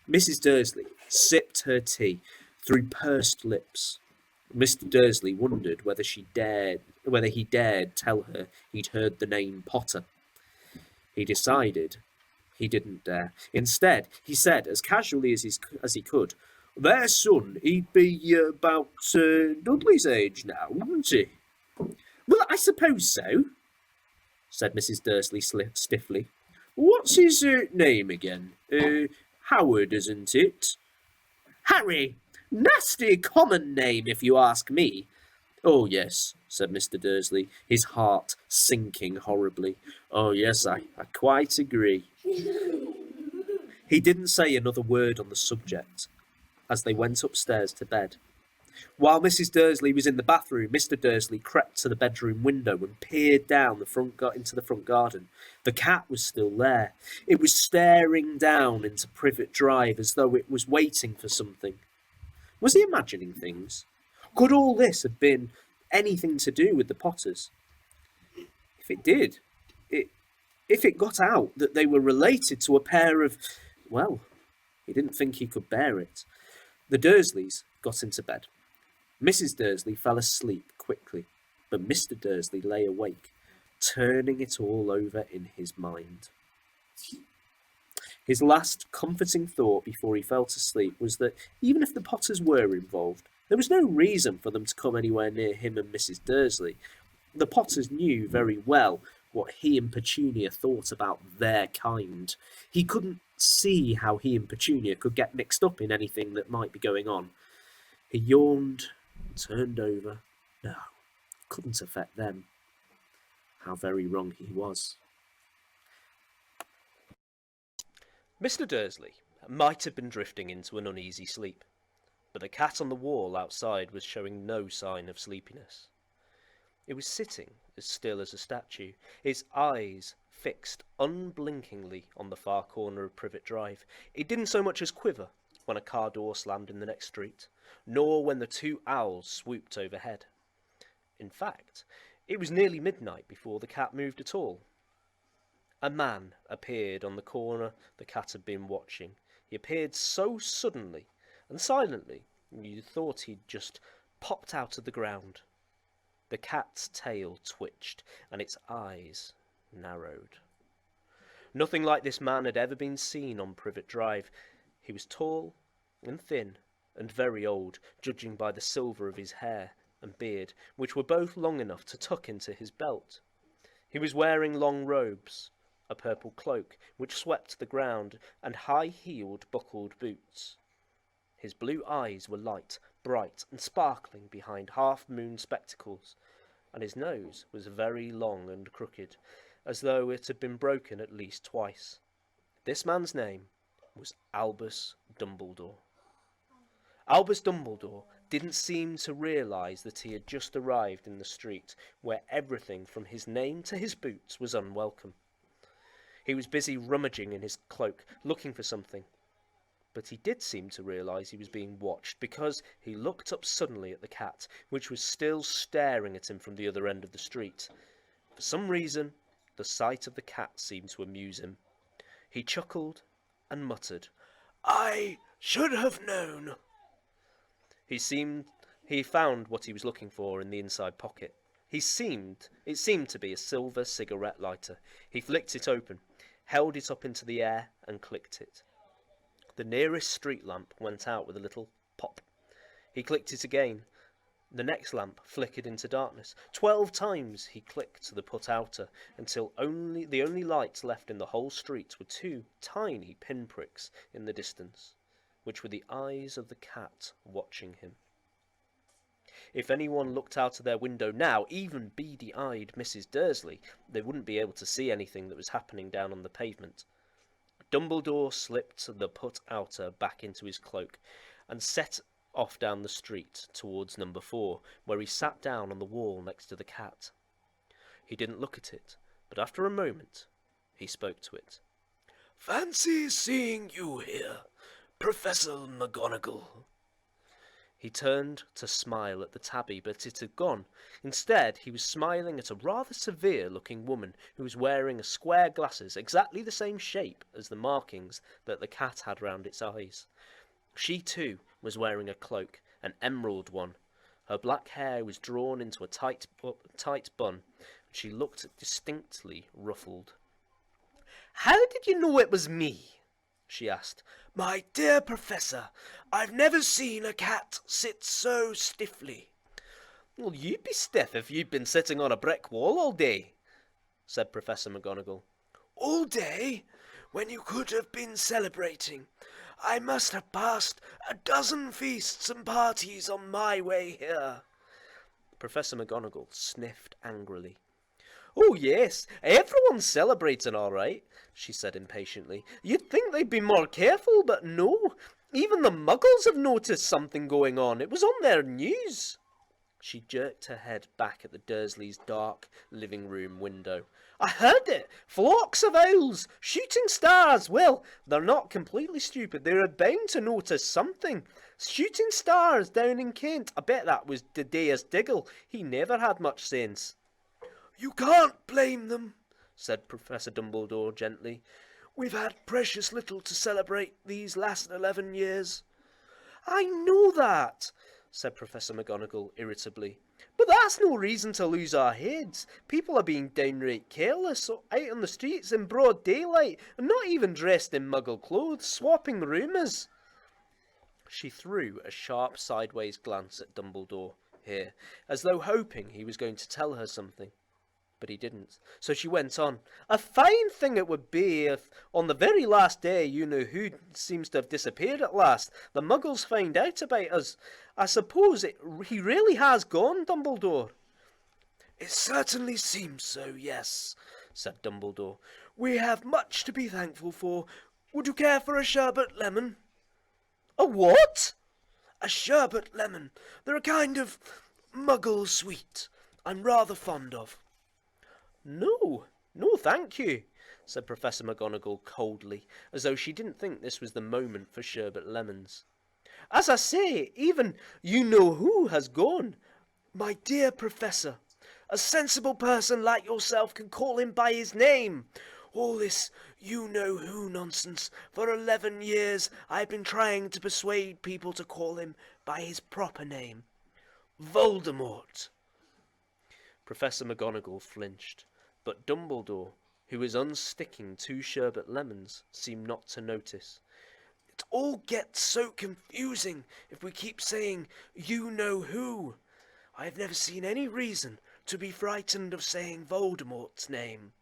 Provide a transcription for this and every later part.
Mrs. Dursley sipped her tea through pursed lips. Mr. Dursley wondered whether he dared tell her he'd heard the name Potter. He decided he didn't dare. Instead, he said, as casually as he could, "Their son, he'd be about Dudley's age now, wouldn't he?" "Well, I suppose so," said Mrs. Dursley stiffly. "What's his name again? Howard, isn't it?" "Harry! Nasty common name, if you ask me." "Oh, yes," said Mr. Dursley, his heart sinking horribly. "Oh, yes, I quite agree." He didn't say another word on the subject as they went upstairs to bed. While Mrs. Dursley was in the bathroom, Mr. Dursley crept to the bedroom window and peered down into the front garden. The cat was still there. It was staring down into Privet Drive as though it was waiting for something. Was he imagining things? Could all this have been anything to do with the Potters? If it did, if it got out that they were related to a pair of... Well, he didn't think he could bear it. The Dursleys got into bed. Mrs. Dursley fell asleep quickly, but Mr. Dursley lay awake, turning it all over in his mind. His last comforting thought before he fell to sleep was that even if the Potters were involved, there was no reason for them to come anywhere near him and Mrs. Dursley. The Potters knew very well what he and Petunia thought about their kind. He couldn't see how he and Petunia could get mixed up in anything that might be going on. He yawned, turned over. No, couldn't affect them. How very wrong he was. Mr. Dursley might have been drifting into an uneasy sleep, but the cat on the wall outside was showing no sign of sleepiness. It was sitting as still as a statue, its eyes fixed unblinkingly on the far corner of Privet Drive. It didn't so much as quiver when a car door slammed in the next street, nor when the two owls swooped overhead. In fact, it was nearly midnight before the cat moved at all. A man appeared on the corner the cat had been watching. He appeared so suddenly and silently, you thought he'd just popped out of the ground. The cat's tail twitched, and its eyes narrowed. Nothing like this man had ever been seen on Privet Drive. He was tall and thin and very old, judging by the silver of his hair and beard, which were both long enough to tuck into his belt. He was wearing long robes, a purple cloak which swept the ground, and high-heeled buckled boots. His blue eyes were light, bright, and sparkling behind half-moon spectacles, and his nose was very long and crooked, as though it had been broken at least twice. This man's name was Albus Dumbledore. Albus Dumbledore didn't seem to realise that he had just arrived in the street where everything from his name to his boots was unwelcome. He was busy rummaging in his cloak, looking for something. But he did seem to realise he was being watched, because he looked up suddenly at the cat, which was still staring at him from the other end of the street. For some reason, the sight of the cat seemed to amuse him. He chuckled and muttered, "I should have known." He found what he was looking for in the inside pocket. It seemed to be a silver cigarette lighter. He flicked it open, held it up into the air, and clicked it. The nearest street lamp went out with a little pop. He clicked it again. The next lamp flickered into darkness. 12 times he clicked the put-outer, until the only lights left in the whole street were 2 tiny pinpricks in the distance, which were the eyes of the cat watching him. If anyone looked out of their window now, even beady-eyed Mrs. Dursley, they wouldn't be able to see anything that was happening down on the pavement. Dumbledore slipped the put-outer back into his cloak and set off down the street towards number 4, where he sat down on the wall next to the cat. He didn't look at it, but after a moment he spoke to it. "Fancy seeing you here, Professor McGonagall." He turned to smile at the tabby, but it had gone. Instead, he was smiling at a rather severe-looking woman who was wearing a square glasses exactly the same shape as the markings that the cat had round its eyes. She, too, was wearing a cloak, an emerald one. Her black hair was drawn into a tight bun, and she looked distinctly ruffled. "How did you know it was me?" she asked. My dear Professor, I've never seen a cat sit so stiffly. "Well, you'd be stiff if you'd been sitting on a brick wall all day," said Professor McGonagall. All day? When you could have been celebrating. I must have passed a dozen feasts and parties on my way here. Professor McGonagall sniffed angrily. "Oh, yes, everyone's celebrating all right," she said impatiently. "You'd think they'd be more careful, but no. Even the Muggles have noticed something going on. It was on their news." She jerked her head back at the Dursleys' dark living room window. "I heard it! Flocks of owls! Shooting stars! Well, they're not completely stupid. They're bound to notice something. Shooting stars down in Kent. I bet that was Dedeus Diggle. He never had much sense." You can't blame them, said Professor Dumbledore gently. We've had precious little to celebrate these last 11 years. "I know that," said Professor McGonagall irritably. "But that's no reason to lose our heads. People are being downright careless, out on the streets in broad daylight, and not even dressed in Muggle clothes, swapping rumours." She threw a sharp sideways glance at Dumbledore here, as though hoping he was going to tell her something. But he didn't. So she went on. "A fine thing it would be if, on the very last day you know who seems to have disappeared at last, the Muggles find out about us. I suppose he really has gone, Dumbledore." It certainly seems so, yes, said Dumbledore. We have much to be thankful for. Would you care for a sherbet lemon? "A what?" A sherbet lemon. They're a kind of Muggle sweet I'm rather fond of. No, thank you," said Professor McGonagall coldly, as though she didn't think this was the moment for sherbet lemons. "As I say, even you-know-who has gone." My dear Professor, a sensible person like yourself can call him by his name. All this you-know-who nonsense. For 11 years I've been trying to persuade people to call him by his proper name. Voldemort. Professor McGonagall flinched, but Dumbledore, who was unsticking 2 sherbet lemons, seemed not to notice. It all gets so confusing if we keep saying you-know-who. I have never seen any reason to be frightened of saying Voldemort's name.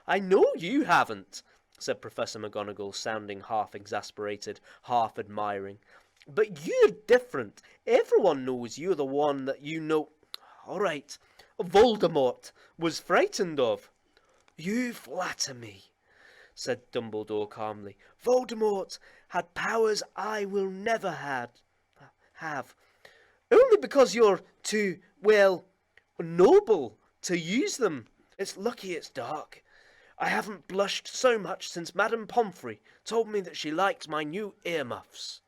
"I know you haven't," said Professor McGonagall, sounding half exasperated, half admiring. "But you're different. Everyone knows you're the one that you know. All right, Voldemort was frightened of." You flatter me, said Dumbledore calmly. Voldemort had powers I will never have. Only because you're too, well, noble to use them. It's lucky it's dark. I haven't blushed so much since Madame Pomfrey told me that she liked my new earmuffs.